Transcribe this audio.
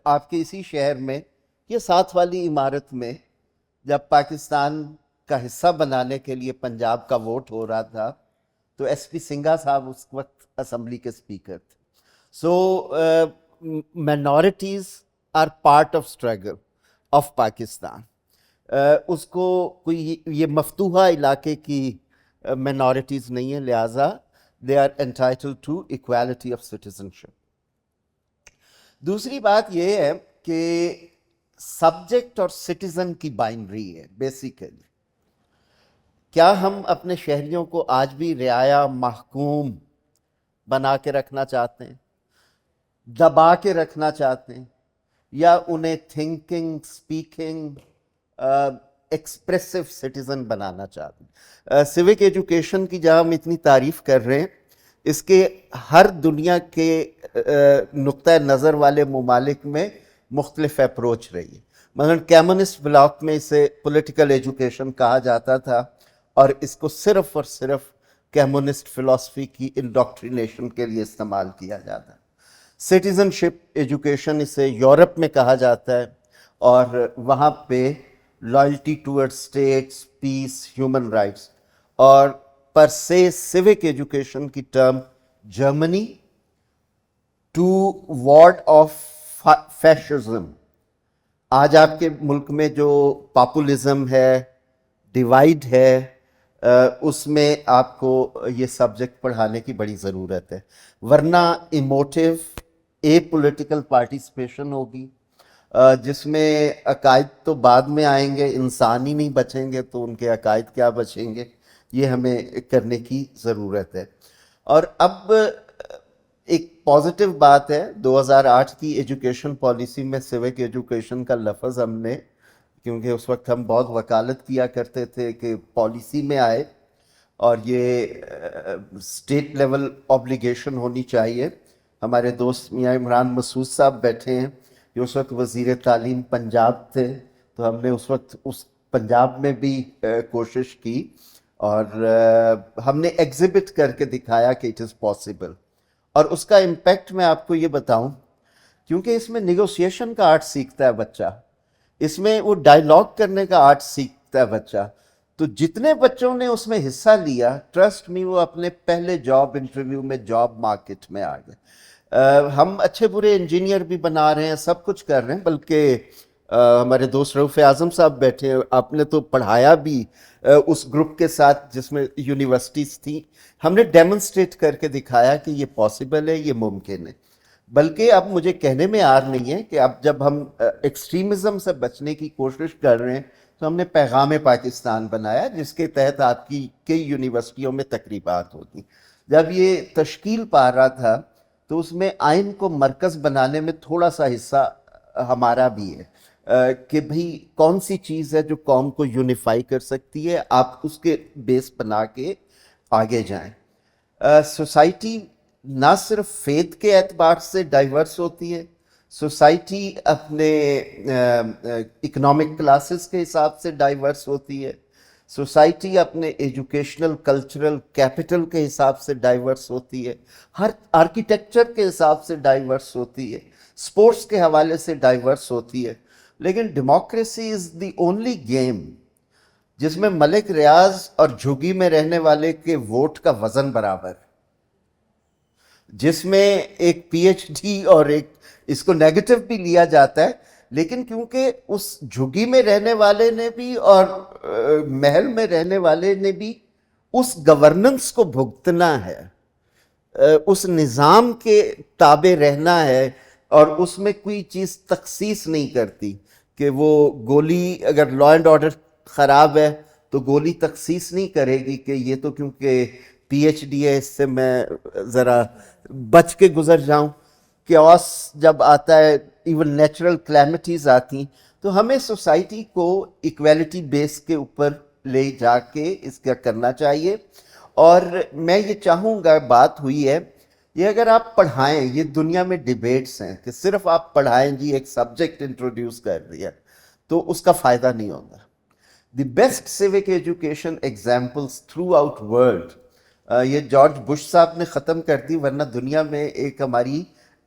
آپ کے اسی شہر میں یہ ساتھ والی عمارت میں جب پاکستان کا حصہ بنانے کے لیے پنجاب کا ووٹ ہو رہا تھا تو ایس پی سنگھا صاحب اس وقت اسمبلی کے اسپیکر تھے. سو minorities are part of struggle of Pakistan. اس کو کوئی یہ مفتوحہ علاقے کی minorities نہیں ہے, لہٰذا they are entitled to equality of citizenship. دوسری بات یہ ہے کہ سبجیکٹ اور سٹیزن کی بائنڈری ہے بیسیکلی. کیا ہم اپنے شہریوں کو آج بھی رعایا محکوم بنا کے رکھنا چاہتے ہیں, دبا کے رکھنا چاہتے ہیں, یا انہیں تھنکنگ, اسپیکنگ, ایکسپریسو سٹیزن بنانا چاہتے ہیں؟ سیوک ایجوکیشن کی جہاں ہم اتنی تعریف کر رہے ہیں, اس کے ہر دنیا کے نقطۂ نظر والے ممالک میں مختلف اپروچ رہی ہے. مثلاً کمیونسٹ بلاک میں اسے پولیٹیکل ایجوکیشن کہا جاتا تھا, اور اس کو صرف اور صرف کمیونسٹ فلسفی کی انڈاکٹرینیشن کے لیے استعمال کیا جاتا ہے. سٹیزن شپ ایجوکیشن اسے یورپ میں کہا جاتا ہے, اور وہاں پہ loyalty toward states, peace, human rights. اور پر سے سیوک ایجوکیشن کی ٹرم جرمنی ٹو وارڈ آف فیشزم. آج آپ کے ملک میں جو پاپولزم ہے, ڈیوائڈ ہے, اس میں آپ کو یہ سبجیکٹ پڑھانے کی بڑی ضرورت ہے, ورنہ ایموٹیو اے پولیٹیکل پارٹیسپیشن ہوگی جس میں عقائد تو بعد میں آئیں گے, انسان ہی نہیں بچیں گے تو ان کے عقائد کیا بچیں گے. یہ ہمیں کرنے کی ضرورت ہے. اور اب ایک پازیٹیو بات ہے, 2008 کی ایجوکیشن پالیسی میں سیوک ایجوکیشن کا لفظ ہم نے, کیونکہ اس وقت ہم بہت وکالت کیا کرتے تھے کہ پالیسی میں آئے اور یہ اسٹیٹ لیول آبلیگیشن ہونی چاہیے. ہمارے دوست میاں عمران مسعود صاحب بیٹھے ہیں, جو اس وقت وزیر تعلیم پنجاب تھے, تو ہم نے اس وقت اس پنجاب میں بھی کوشش کی, اور ہم نے ایگزیبٹ کر کے دکھایا کہ اٹ از پاسبل. اور اس کا امپیکٹ میں آپ کو یہ بتاؤں, کیونکہ اس میں نیگوسیشن کا آرٹ سیکھتا ہے بچہ, اس میں وہ ڈائیلاگ کرنے کا آرٹ سیکھتا ہے بچہ. تو جتنے بچوں نے اس میں حصہ لیا, ٹرسٹ می, وہ اپنے پہلے جاب انٹرویو میں جاب مارکیٹ میں آ گئے. ہم اچھے برے انجینئر بھی بنا رہے ہیں, سب کچھ کر رہے ہیں, بلکہ ہمارے دوست رؤف اعظم صاحب بیٹھے ہیں, آپ نے تو پڑھایا بھی اس گروپ کے ساتھ جس میں یونیورسٹیز تھیں. ہم نے ڈیمونسٹریٹ کر کے دکھایا کہ یہ پاسبل ہے, یہ ممکن ہے. بلکہ اب مجھے کہنے میں آر نہیں ہے کہ اب جب ہم ایکسٹریمزم سے بچنے کی کوشش کر رہے ہیں, تو ہم نے پیغام پاکستان بنایا, جس کے تحت آپ کی کئی یونیورسٹیوں میں تقریبات ہوتی. جب یہ تشکیل پا رہا تھا تو اس میں آئین کو مرکز بنانے میں تھوڑا سا حصہ ہمارا بھی ہے, کہ بھئی کون سی چیز ہے جو قوم کو یونیفائی کر سکتی ہے, آپ اس کے بیس بنا کے آگے جائیں. سوسائٹی نہ صرف فیتھ کے اعتبار سے ڈائیورس ہوتی ہے, سوسائٹی اپنے اکنامک کلاسز کے حساب سے ڈائیورس ہوتی ہے, سوسائٹی اپنے ایجوکیشنل کلچرل کیپٹل کے حساب سے ڈائیورس ہوتی ہے, ہر آرکیٹیکچر کے حساب سے ڈائیورس ہوتی ہے, سپورٹس کے حوالے سے ڈائیورس ہوتی ہے. لیکن democracy is the only game جس میں ملک ریاض اور جھگی میں رہنے والے کے ووٹ کا وزن برابر, جس میں ایک پی ایچ ڈی اور ایک اس کو نیگیٹو بھی لیا جاتا ہے, لیکن کیونکہ اس جھگی میں رہنے والے نے بھی اور محل میں رہنے والے نے بھی اس گورننس کو بھگتنا ہے, اس نظام کے تابع رہنا ہے, اور اس میں کوئی چیز تخصیص نہیں کرتی کہ وہ گولی, اگر لا اینڈ آرڈر خراب ہے تو گولی تخصیص نہیں کرے گی کہ یہ تو کیونکہ پی ایچ ڈی ہے, اس سے میں ذرا بچ کے گزر جاؤں. کیوس جب آتا ہے, ایون نیچرل کلیمٹیز آتی, تو ہمیں سوسائٹی کو ایکویلٹی بیس کے اوپر لے جا کے اس کا کرنا چاہیے. اور میں یہ چاہوں گا, بات ہوئی ہے یہ, اگر آپ پڑھائیں, یہ دنیا میں ڈیبیٹس ہیں کہ صرف آپ پڑھائیں, جی ایک سبجیکٹ انٹروڈیوس کر دیا, تو اس کا فائدہ نہیں ہوگا. The best civic education examples through out world, یہ جارج بش صاحب نے ختم کر دی, ورنہ دنیا میں ایک ہماری